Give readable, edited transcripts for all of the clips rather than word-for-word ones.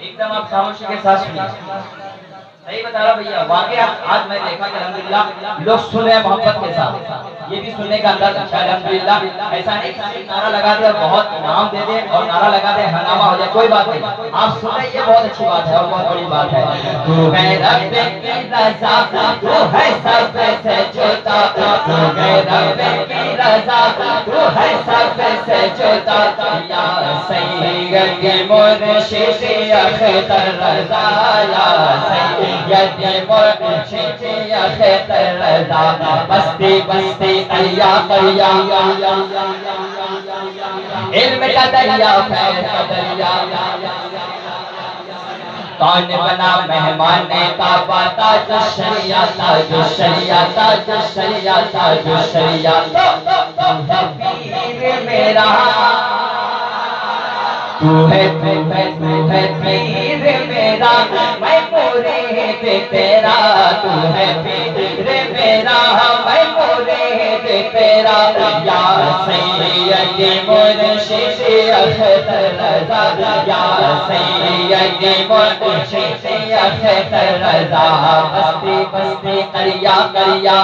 ایک دم آپ خاموشی کے ساتھ سنیے. صحیح بتا رہا بھیا، واقعہ آج میں دیکھا کہ الحمدللہ لوگ سن رہے ہیں محبت کے ساتھ. یہ بھی سننے کا انداز اچھا ہے الحمدللہ. ایسا نہیں کہ نعرہ لگا دے اور بہت انعام دے دے اور نعرہ لگا دے ہنگامہ ہو جائے، کوئی بات نہیں. آپ سن رہے ہیں، یہ بہت اچھی بات ہے اور بہت بڑی بات ہے. تو ہے رب کی رضا، تو ہے سب سے جدا. تو ہے رب کی رضا، تو ہے سب سے جدا. یا سید مرشد اختر رضا، یا سید مرشد اختر رضا. بستی بستی دریا دریا، علم کا دریا فیض کا دریا. کون بنا مہمان کعبہ، تاج الشریعہ تاج الشریعہ تاج الشریعہ تاج الشریعہ. پیر میرا تو ہے پیر میرا، میں مرید تیرا. تو ہے پیر میرا، میں مرید تیرا. یا سید مرشد اختر رضا، یا سید مرشد اختر رضا. بستی بستی دریا دریا،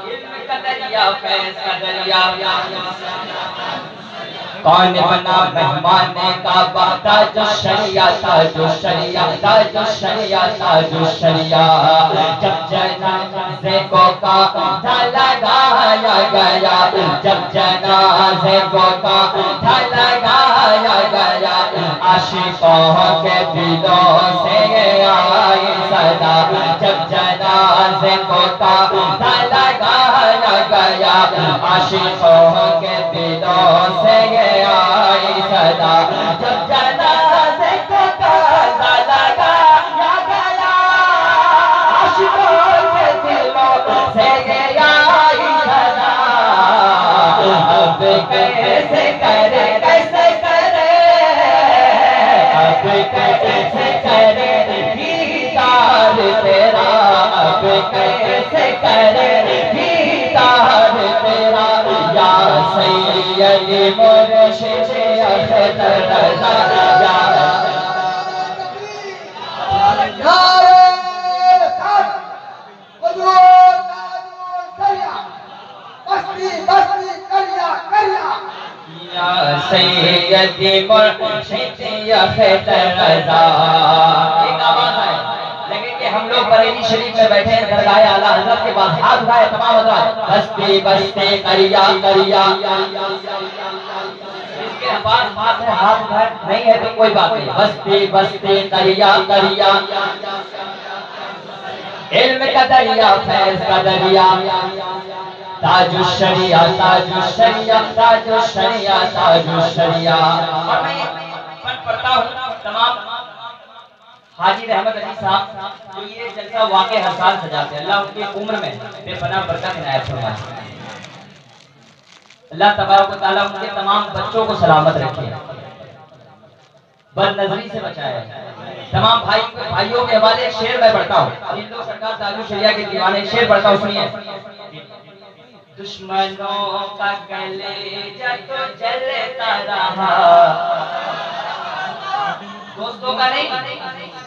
علم کا دریا فیض کا دریا. کون بنا مہمان کعبہ، تاج الشریعہ تاج الشریعہ تاج الشریعہ تاج الشریعہ. جب جنازے کو کانٹھا لگایا گیا، جب جنازے کو کانٹھا لگایا گیا، عاشقوں کے دلوں سے آئی صدا. جب جنازے کو کانٹھا لگایا گیا، عاشقوں کے دلوں سے آئی صدا. جب جنازے کو کانٹھا لگایا گیا، عاشقوں کے دلوں سے آئی صدا. اب کیسے کرے کیسے کرے، اب کیسے کرے دیدار تیرا. اب کیسے کرے دیدار تیرا. یا سید مرشد اختر رضا، یا سید مرشد اختر رضا. ایک آواز ہے، لیکن کہ ہم لوگ بریلی شریف میں بیٹھے ہیں درگاہ اعلیٰ حضرت کے پاس. ہاتھ اٹھائے تمام حضرات. بستی بستی دریا دریا. اس کے پاس ہاتھ ہے، ہاتھ اٹھائے نہیں ہے تو کوئی بات نہیں. بستی بستی دریا دریا، علم کا دریا فیض کا دریا. تاج الشریعہ تاج الشریعہ تاج الشریعہ تاج الشریعہ. اور میں پڑھ پڑھتا ہوں تمام حاجی رحمت علی صاحب جو یہ جلسہ واقع ہر سال سجاتے ہیں. اللہ ان کی عمر میں بے پناہ برکت عنایت فرمائے. اللہ تبارک و تعالیٰ ان کے تمام بچوں کو سلامت رکھے، بد نظری سے بچائے. تمام بھائیوں کے حوالے ایک شعر میں پڑھتا ہوں. جن لوگ سرکار تاج الشریعہ کے دیوانے، ایک شعر پڑھتا ہوں، سنیے. دشمنوں کا کلیجہ تو جلتا رہا، دوستوں کا نہیں،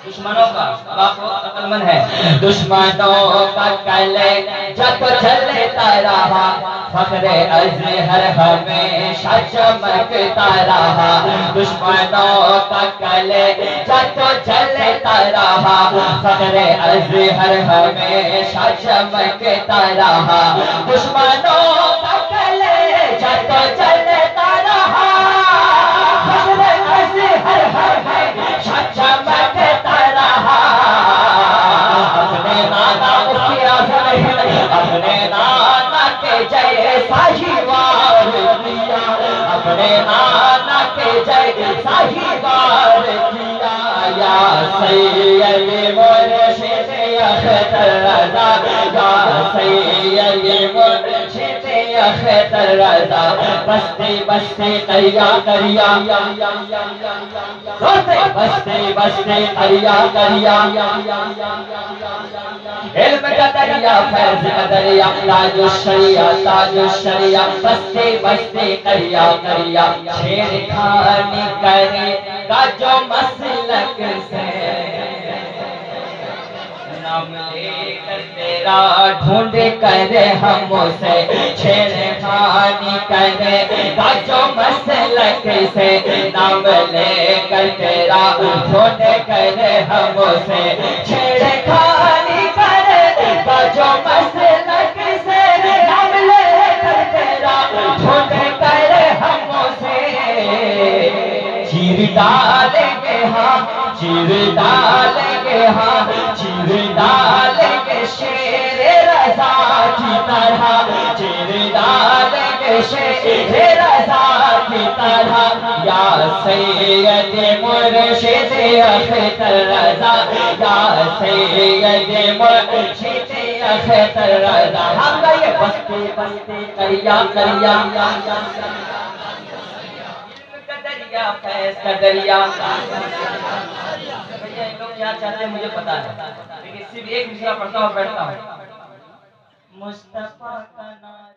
دشمنوں کا. آپ بہت عقل مند ہے. دشمنوں کا کلیجہ تو جلتا رہا، فخر ازہر ہمیشہ چمکتا رہا. دشمنوں کا کلیجہ تو جلتا رہا، فخر ازہر ہمیشہ چمکتا رہا. دشمنوں کا کلیجہ تو جلتا رہا، فخر ازہر ہمیشہ چمکتا رہا. اپنے نانا مفتی اعظم، اپنے نانا کے جیسا ہی وار کیا، اپنے نانا کے جیسا ہی وار کیا. یا سید مرشد اختر رضا، یا سید مرشد اختر رضا. بستی بستی دریا دریا، بستی بستی دریا دریا. علم کا دریا فیض کا دریا تاج الشریعہ تاج الشریعہ بستے بستے کریا کریا چھیڑ کھانی کرے گا جو مسلک سے نام لے کر تیرا ڈھونڈ کر ہم اسے چھیڑ خانی کرے گا جو مسلک سے نام لے کر تیرا ڈھونڈ کر ہم اسے چھیڑ خانی کرے گا جو مسلک سے نام لے کر تیرا ڈھونڈ کر ہم اسے چیر ڈالیں گے ہاں چیر ڈالیں گے ہاں چیر ڈالیں گے شیر رضا کی طرح چیر ڈالیں گے شیر رضا کی طرح یا سید مرشد اختر رضا یا سید مرشد اختر رضا ہم گئے بستے بستے کریا کریا فیض کا دریا بھیا ان لوگ کیا چاہتے ہیں مجھے پتا ہے لیکن صرف ایک مصرع پڑھتا ہوں بیٹھتا ہوں مصطفیٰ کا نام